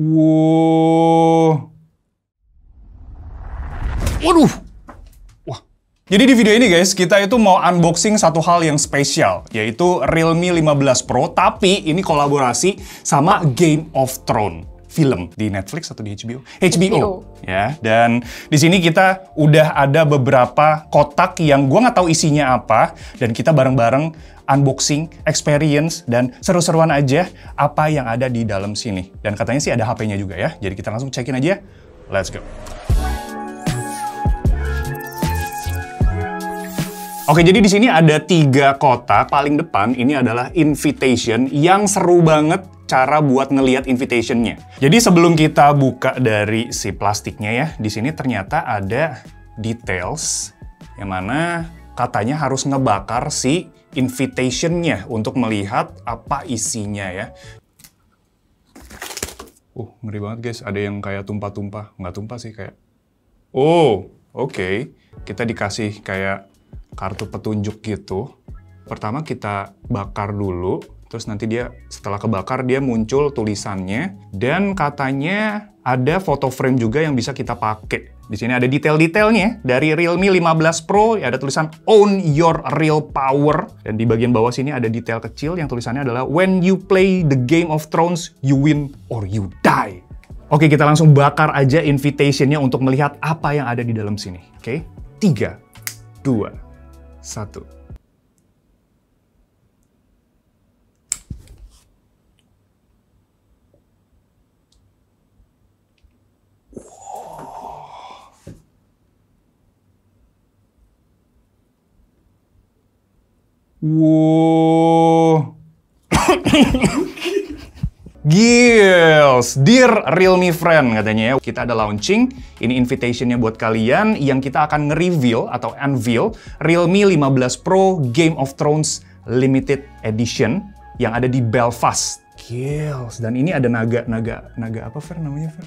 Wow. Waduh. Wah. Jadi di video ini guys, kita itu mau unboxing satu hal yang spesial, yaitu Realme 15 Pro, tapi ini kolaborasi sama Game of Thrones. Film di Netflix atau di HBO? HBO. Ya. Dan di sini kita udah ada beberapa kotak yang gua nggak tahu isinya apa, dan kita bareng-bareng unboxing, experience, dan seru-seruan aja apa yang ada di dalam sini. Dan katanya sih ada HP-nya juga ya. Jadi kita langsung check-in aja. Let's go. Oke, jadi di sini ada 3 kotak. Paling depan ini adalah invitation yang seru banget cara buat ngelihat invitation-nya. Jadi sebelum kita buka dari si plastiknya ya, di sini ternyata ada details yang mana katanya harus ngebakar si invitation-nya untuk melihat apa isinya ya. Ngeri banget guys, ada yang kayak tumpah-tumpah. Nggak tumpah sih, kayak... Oke. Kita dikasih kayak kartu petunjuk gitu. Pertama kita bakar dulu, terus nanti dia setelah kebakar dia muncul tulisannya, dan katanya ada foto frame juga yang bisa kita pakai. Di sini ada detail-detailnya dari Realme 15 Pro, ada tulisan Own Your Real Power, dan di bagian bawah sini ada detail kecil yang tulisannya adalah When you play the Game of Thrones, you win or you die. Oke, kita langsung bakar aja invitation-nya untuk melihat apa yang ada di dalam sini. Oke, 3, 2, 1. Wow. Gils, dear Realme friend katanya ya. Kita ada launching, ini invitation-nya buat kalian yang kita akan nge-reveal atau unveil Realme 15 Pro Game of Thrones Limited Edition yang ada di Belfast. Gils, dan ini ada naga apa Fer namanya Fer?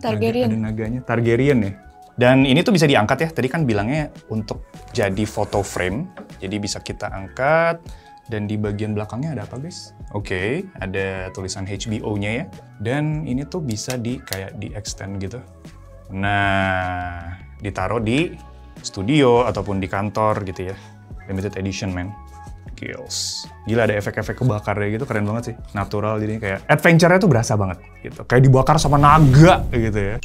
Targaryen. Ada naganya, Targaryen ya. Dan ini tuh bisa diangkat ya, tadi kan bilangnya untuk jadi photo frame, jadi bisa kita angkat. Dan di bagian belakangnya ada apa guys? Oke, ada tulisan HBO-nya ya. Dan ini tuh bisa kayak di-extend gitu. Nah, ditaruh di studio ataupun di kantor gitu ya. Limited edition, man. Gils. Gila, ada efek-efek kebakarnya gitu, keren banget sih. Natural, jadi kayak adventure-nya tuh berasa banget gitu. Kayak dibakar sama naga gitu ya.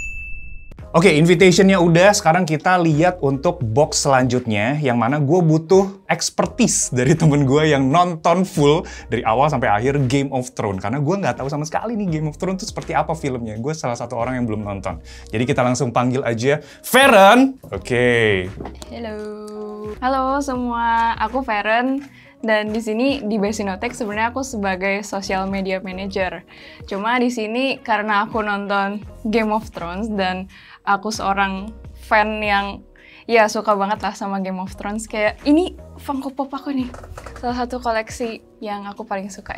Oke, invitation-nya udah, sekarang kita lihat untuk box selanjutnya, yang mana gue butuh expertise dari temen gue yang nonton full dari awal sampai akhir Game of Thrones. Karena gue nggak tahu sama sekali nih Game of Thrones itu seperti apa filmnya. Gue salah satu orang yang belum nonton. Jadi kita langsung panggil aja Feren. Oke. Halo semua, aku Feren. Dan di sini di Basinotek sebenarnya aku sebagai social media manager. Cuma di sini karena aku nonton Game of Thrones dan aku seorang fan yang ya suka banget lah sama Game of Thrones. Kayak ini Funko Pop aku nih, salah satu koleksi yang aku paling suka.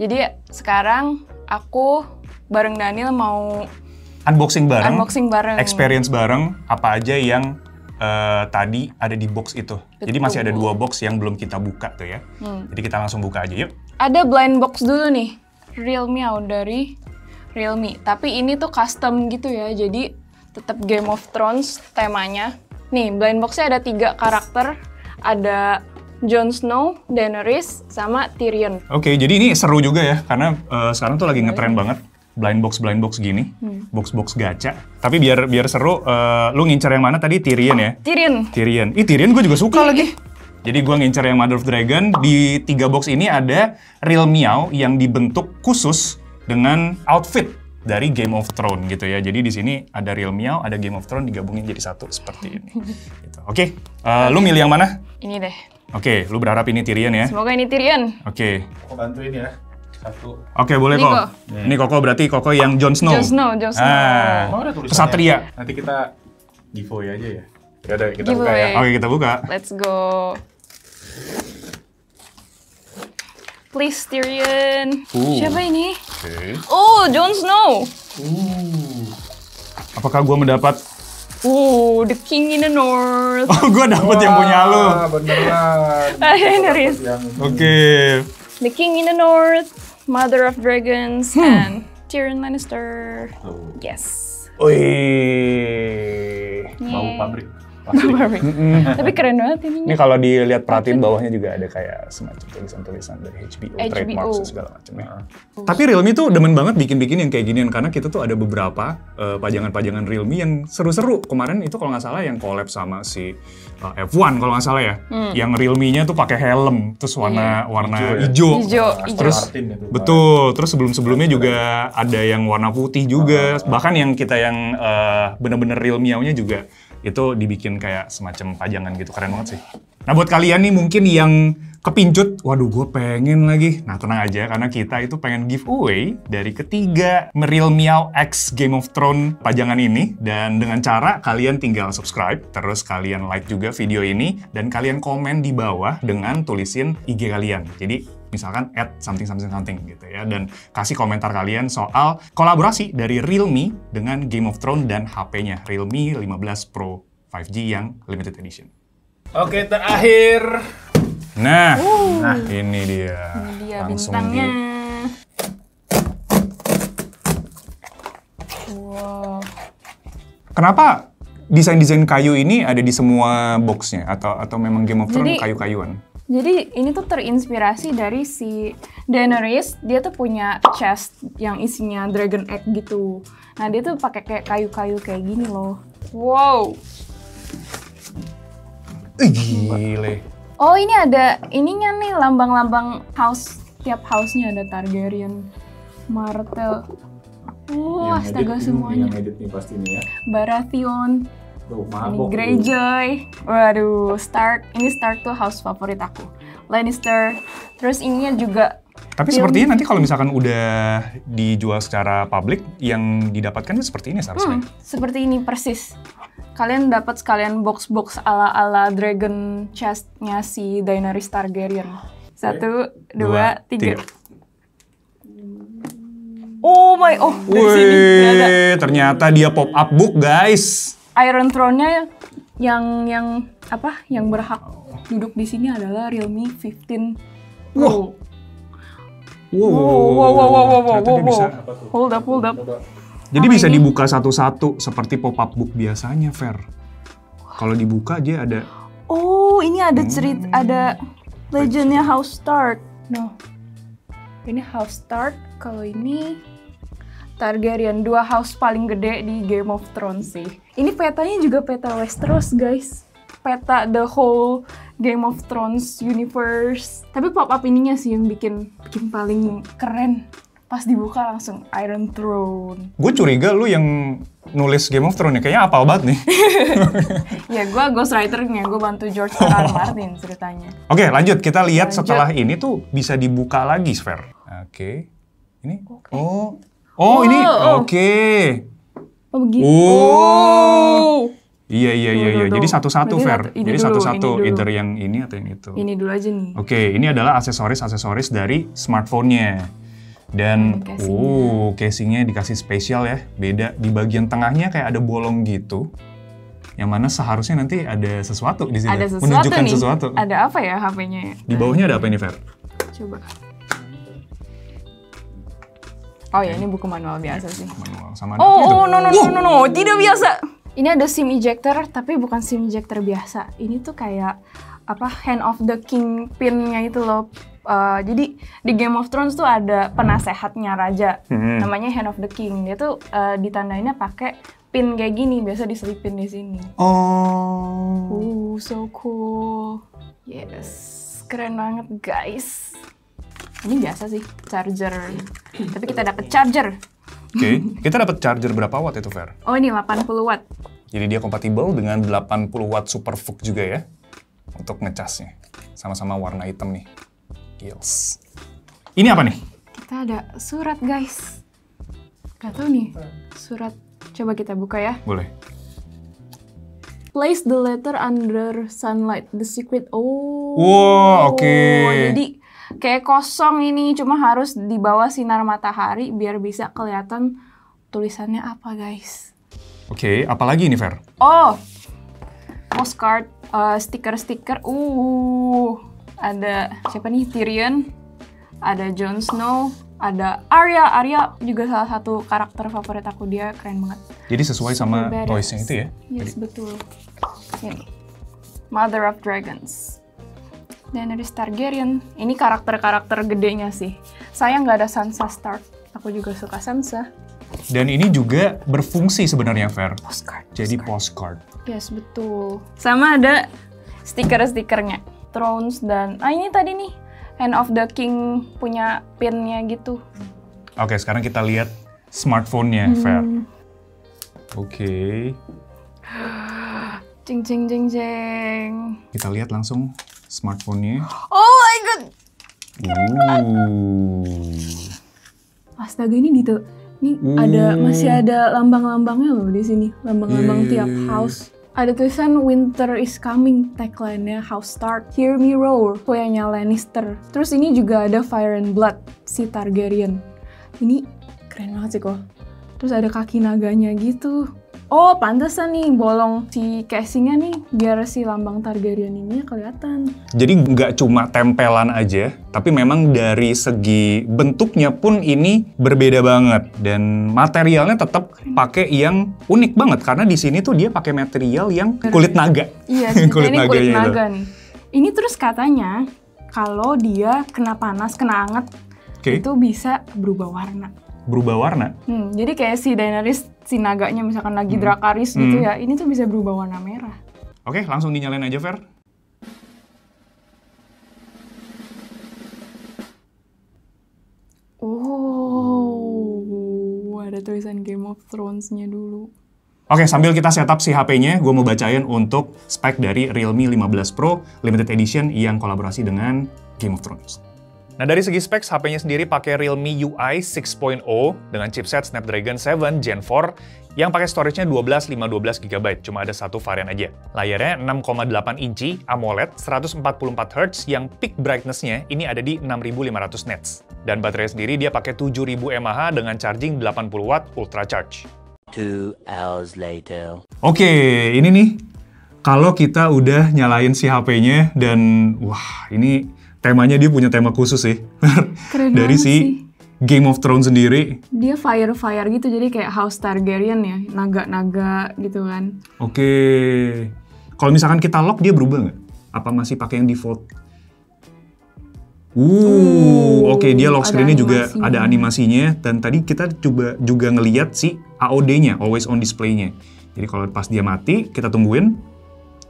Jadi sekarang aku bareng Daniel mau unboxing bareng, experience bareng, apa aja yang tadi ada di box itu. Betul. Jadi masih ada 2 box yang belum kita buka tuh ya. Jadi kita langsung buka aja yuk. Ada blind box dulu nih, Realme dari Realme. Tapi ini tuh custom gitu ya, jadi tetap Game of Thrones temanya. Nih, blind boxnya ada 3 karakter. Ada Jon Snow, Daenerys, sama Tyrion. Oke, jadi ini seru juga ya, karena sekarang tuh lagi ngetren banget. Blind box gini, box gacha. Tapi biar seru, lu ngincer yang mana tadi? Tyrion ya? Tyrion. Tyrion gue juga suka lagi. Jadi gue ngincer yang Mother of Dragon. Di 3 box ini ada Real Meow yang dibentuk khusus dengan outfit dari Game of Thrones gitu ya. Jadi di sini ada Real Meow, ada Game of Thrones digabungin jadi satu seperti ini. Gitu. Oke, lu milih yang mana? Ini deh. Oke, lu berharap ini Tyrion ya? Semoga ini Tyrion. Oke. Aku bantuin ya. Satu. Oke, boleh kok. Ini Koko berarti Koko yang Jon Snow. Jon Snow. Oh, ada tulisannya. Kesatria. Nanti kita giveaway aja ya. Yaudah, kita buka Giveaway. ya. Oke, kita buka. Let's go. Please, Tyrion. Siapa ini? Oke. Oh, Jon Snow. Apakah gue mendapat... The King in the North. Oh, gue dapet yang punya lu. Beneran. Oke. The King in the North, Mother of Dragons, and Tyrion Lannister. Tuh. Yes. Wih. Bau pabrik. Pabrik. Tapi keren banget Ini ininya. kalau dilihat perhatiin bawahnya juga ada kayak semacam tulisan-tulisan dari HBO, HBO. trademarks dan segala macamnya. Tapi Realme tuh demen banget bikin-bikin yang kayak ginian karena kita tuh ada beberapa pajangan-pajangan Realme yang seru-seru. Kemarin itu kalau nggak salah yang collab sama si F1 kalau nggak salah ya. Yang Realme-nya tuh pakai helm terus warna hijau. Hijau. Terus Martin itu. betul, terus sebelum-sebelumnya juga ada yang warna putih juga. Bahkan yang kita yang bener-bener real miaunya juga itu dibikin kayak semacam pajangan gitu, keren banget sih. Nah buat kalian nih mungkin yang kepincut, waduh gue pengen lagi. Nah tenang aja karena kita itu pengen giveaway dari ketiga Real Meow X Game of Thrones pajangan ini. Dan dengan cara kalian tinggal subscribe, terus kalian like juga video ini, dan kalian komen di bawah dengan tulisin IG kalian. Jadi misalkan @something gitu ya, dan kasih komentar kalian soal kolaborasi dari Realme dengan Game of Thrones dan HP-nya Realme 15 Pro 5G yang limited edition. Oke, terakhir. Nah, ini dia. Ini dia Langsung bintangnya. Wow. Kenapa desain-desain kayu ini ada di semua boxnya atau memang Game of Thrones Jadi- kayu-kayuan? Jadi ini tuh terinspirasi dari si Daenerys, dia tuh punya chest yang isinya dragon egg gitu. Nah dia tuh pakai kayak kayu-kayu kayak gini loh. Wow. Gile. Oh ini ada ininya nih lambang-lambang house. Tiap house-nya ada Targaryen, Martell. Wah, astaga semuanya. Yang edit nih pasti nih ya. Baratheon. Tuh, Ini mabok. Greyjoy. Waduh, Stark. Ini Stark tuh house favorit aku. Lannister. Terus ininya juga. Tapi sepertinya nanti kalau misalkan udah dijual secara publik, yang didapatkan tuh seperti ini seharusnya. Seperti ini persis. Kalian dapat sekalian box-box ala-ala Dragon Chest-nya si Daenerys Targaryen. 1, 2, 3. Oh my, dari sini ternyata. Wih, ternyata dia pop up book guys. Iron Throne-nya yang apa? Yang berhak duduk di sini adalah Realme 15 Pro. Wow. Ternyata dia bisa. Hold up. Jadi Apa bisa ini? dibuka satu-satu seperti pop up book biasanya, Fer. Kalau dibuka dia ada. Oh, ini ada cerita, ada legendnya House Stark. No. Ini House Stark, kalau ini Targaryen, 2 house paling gede di Game of Thrones sih. Ini petanya juga peta Westeros, guys. Peta the whole Game of Thrones universe. Tapi pop-up ininya sih yang bikin paling keren. Pas dibuka langsung Iron Throne. Gue curiga lu yang nulis Game of Thrones ya, kayaknya apal banget nih. Ya, gue ghostwriter-nya, gue bantu George R.R. Martin ceritanya. Oke, lanjut. Kita lihat Lanjut. setelah ini tuh bisa dibuka lagi, Fer. Oke. Ini. Oke. Oh, ini. Oh. Oke. Oh, begitu. Oh. Iya. Tuh. Jadi satu-satu, Berarti Fer. ini Jadi dulu, satu-satu, ini dulu. either yang ini atau yang itu. Ini dulu aja nih. Oke, ini adalah aksesoris dari smartphone-nya. Dan, Casingnya. casingnya dikasih spesial ya. Beda, di bagian tengahnya kayak ada bolong gitu. Yang mana seharusnya nanti ada sesuatu di sini. Ada sesuatu Menunjukkan nih. sesuatu. Ada apa ya HP-nya ya? Di bawahnya ada apa ini, Fer? Coba. Oh ya, ini buku manual biasa sih. Manual sama ada apa itu? Oh, no, tidak biasa. Ini ada SIM ejector, tapi bukan SIM ejector biasa. Ini tuh kayak apa Hand of the King pin-nya itu loh. Jadi di Game of Thrones tuh ada penasehatnya raja, namanya Hand of the King. Dia tuh ditandainnya pakai pin kayak gini, biasa diselipin di sini. Oh. So cool. Yes, keren banget guys. Ini biasa sih, charger. Tapi kita dapat charger. Oke, kita dapat charger berapa watt itu, Fer? Oh ini 80 watt. Jadi dia kompatibel dengan 80 watt super VOOC juga ya. Untuk ngecasnya. Sama-sama warna hitam nih. Gils. Ini apa nih? Kita ada surat guys. Gak tau nih, surat. Coba kita buka ya. Boleh. Place the letter under sunlight. The secret. Oh. Wow, oke. Jadi kayak kosong ini, cuma harus di bawah sinar matahari biar bisa kelihatan tulisannya apa guys. Oke, apalagi ini, Fer? Oh, postcard, stiker-stiker. Ada siapa nih? Tyrion, ada Jon Snow, ada Arya. Arya juga salah satu karakter favorit aku, dia keren banget. Jadi sesuai sama Super badass. toys-nya itu ya? Yes, betul. Ini, Mother of Dragons. Daenerys Targaryen. Ini karakter-karakter gedenya sih. Sayang nggak ada Sansa Stark. Aku juga suka Sansa. Dan ini juga berfungsi sebenarnya, Fer. Postcard. Jadi postcard. Yes, betul. Sama ada stiker-stikernya. Thrones dan... ini tadi nih. Hand of the King punya pin-nya gitu. Oke, sekarang kita lihat smartphone-nya, Fer. Oke. Jeng jeng jeng jeng. Kita lihat langsung smartphone-nya. Oh my god. Astaga, ini masih ada lambang-lambangnya loh di sini. Lambang-lambang tiap house. Ada tulisan Winter is coming, tagline-nya House Stark, Hear Me Roar, poyanya Lannister. Terus ini juga ada Fire and Blood, si Targaryen. Ini keren banget sih kok. Terus ada kaki naganya gitu. Oh, pantesan nih bolong si casingnya nih, biar si lambang Targaryen ini kelihatan. Jadi nggak cuma tempelan aja, tapi memang dari segi bentuknya pun ini berbeda banget. Dan materialnya tetap pakai yang unik banget, karena di sini tuh dia pakai material yang kulit naga. Iya, kulit naga nih. Ini terus katanya, kalau dia kena panas, kena anget, itu bisa berubah warna. Berubah warna? Jadi kayak si Daenerys, si naganya misalkan lagi Dracarys gitu ya, ini tuh bisa berubah warna merah. Oke, langsung dinyalain aja, Fer. Oh, ada tulisan Game of Thrones-nya dulu. Oke, sambil kita setup si HP-nya, gue mau bacain untuk spek dari Realme 15 Pro Limited Edition yang kolaborasi dengan Game of Thrones. Nah, dari segi spek, HP-nya sendiri pakai Realme UI 6.0 dengan chipset Snapdragon 7 Gen 4 yang pakai storage-nya 512 GB, cuma ada satu varian aja. Layarnya 6,8 inci AMOLED 144Hz yang peak brightness-nya ini ada di 6500 nits. Dan baterai sendiri dia pakai 7000 mAh dengan charging 80 watt ultra charge. 2 hours later. Oke, ini nih kalau kita udah nyalain si HP-nya dan wah, ini temanya dia punya tema khusus sih. Keren dari banget si sih. Game of Thrones sendiri. Dia fire gitu, jadi kayak House Targaryen ya, naga-naga gitu kan. Oke. Kalau misalkan kita lock, dia berubah nggak? Apa masih pakai yang default? Oke, dia lock screen-nya juga ada animasinya. Dan tadi kita coba juga ngeliat si AOD-nya, Always On Display-nya. Jadi kalau pas dia mati, kita tungguin.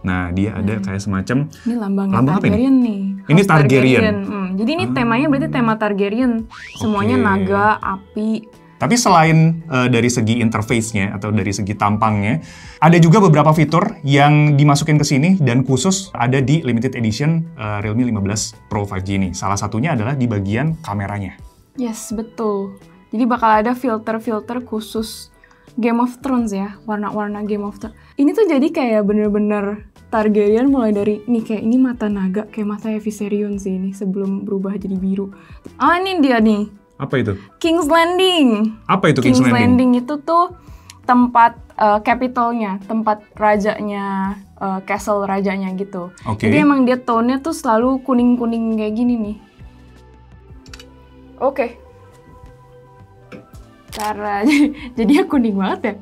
Nah, dia ada kayak semacam... Ini lambang ini? Targaryen nih. Ini Targaryen. Jadi ini temanya berarti tema Targaryen. Semuanya naga, api. Tapi selain dari segi interface-nya atau dari segi tampangnya, ada juga beberapa fitur yang dimasukin ke sini dan khusus ada di limited edition Realme 15 Pro 5G ini. Salah satunya adalah di bagian kameranya. Yes, betul. Jadi bakal ada filter-filter khusus Game of Thrones ya, warna-warna Game of Thrones. Ini tuh jadi kayak bener-bener Targaryen mulai dari, nih kayak ini mata naga, kayak mata Viserion sih ini sebelum berubah jadi biru. Oh, ini dia nih. Apa itu? King's Landing. Apa itu King's Landing? King's Landing itu tuh tempat capitalnya, tempat rajanya, castle rajanya gitu. Jadi emang dia tone-nya tuh selalu kuning-kuning kayak gini nih. Oke. Cara jadi kuning banget ya.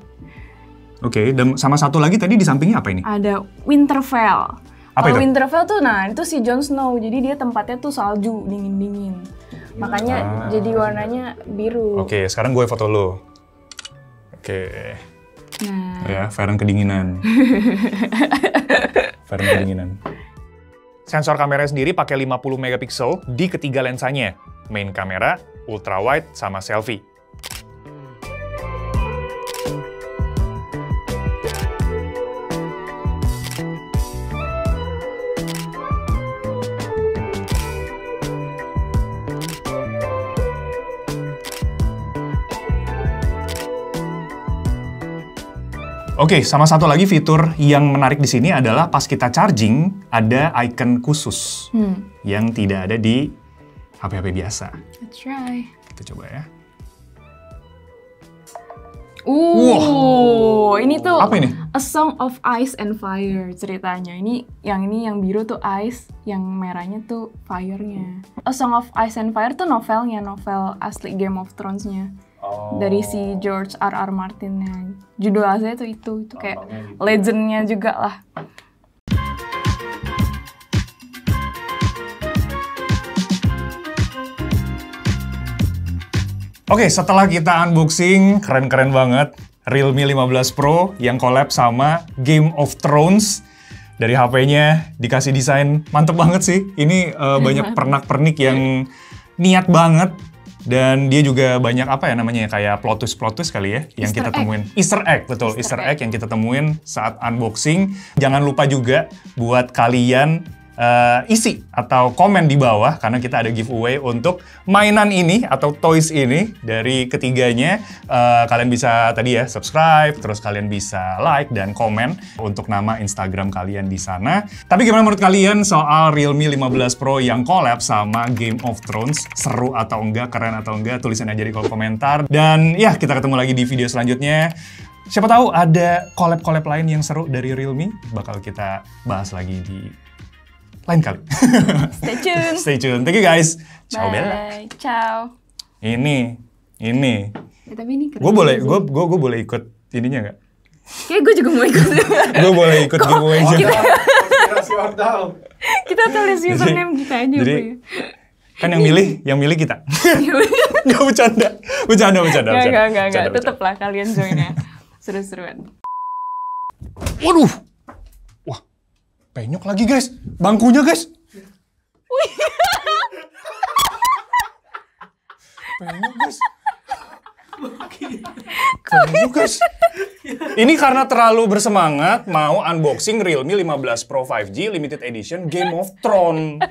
Oke, dan sama satu lagi tadi di sampingnya apa ini? Ada Winterfell. Apa itu? Winterfell tuh, nah itu si Jon Snow. Jadi dia tempatnya tuh salju, dingin-dingin. Makanya jadi warnanya biru. Oke, sekarang gue foto lo. Oke. Nah. Ya, Feren kedinginan. Feren kedinginan. Sensor kamera sendiri pakai 50 megapiksel di ketiga lensanya. Main kamera, ultra wide, sama selfie. Oke, sama satu lagi fitur yang menarik di sini adalah pas kita charging, ada icon khusus yang tidak ada di HP-HP biasa. Let's try. Kita coba ya. Ini tuh Apa ini? A Song of Ice and Fire ceritanya. Ini yang biru tuh ice, yang merahnya tuh fire-nya. A Song of Ice and Fire tuh novel asli Game of Thrones-nya. Dari si George R.R. Martin-nya. Judul aslinya tuh itu kayak legend-nya juga lah. Oke, setelah kita unboxing, keren-keren banget. Realme 15 Pro yang collab sama Game of Thrones. Dari HP-nya dikasih desain, mantep banget sih. Ini banyak pernak-pernik yang niat banget. Dan dia juga banyak apa ya namanya, kayak plot twist kali ya. Yang kita temuin. Easter egg, betul. Easter egg yang kita temuin saat unboxing. Jangan lupa juga buat kalian isi atau komen di bawah karena kita ada giveaway untuk mainan ini atau toys ini dari ketiganya. Kalian bisa tadi ya subscribe, terus kalian bisa like dan komen untuk nama Instagram kalian di sana. Tapi gimana menurut kalian soal Realme 15 Pro yang collab sama Game of Thrones? Seru atau enggak, keren atau enggak? Tulisin aja di kolom komentar. Dan ya, kita ketemu lagi di video selanjutnya. Siapa tahu ada collab-collab lain yang seru dari Realme, bakal kita bahas lagi di lain kali. Stay tune. Stay tune. Thank you guys. Ciao Bella. Bye. Ciao. Ini. Tapi ini keren. Gue boleh ikut ininya nggak? Kayak gue juga mau ikut. Gue boleh ikut giveaway aja. Konspirasi Ordal. Kita tulis username kita aja. Jadi, Bu, ya. kan yang milih kita. Gak bercanda. Enggak. Tetep lah kalian join ya. Seru-seruan. Waduh. Wah, penyok lagi guys. Bangkunya guys. Penyok guys. Ini karena terlalu bersemangat mau unboxing Realme 15 Pro 5G Limited Edition Game of Thrones.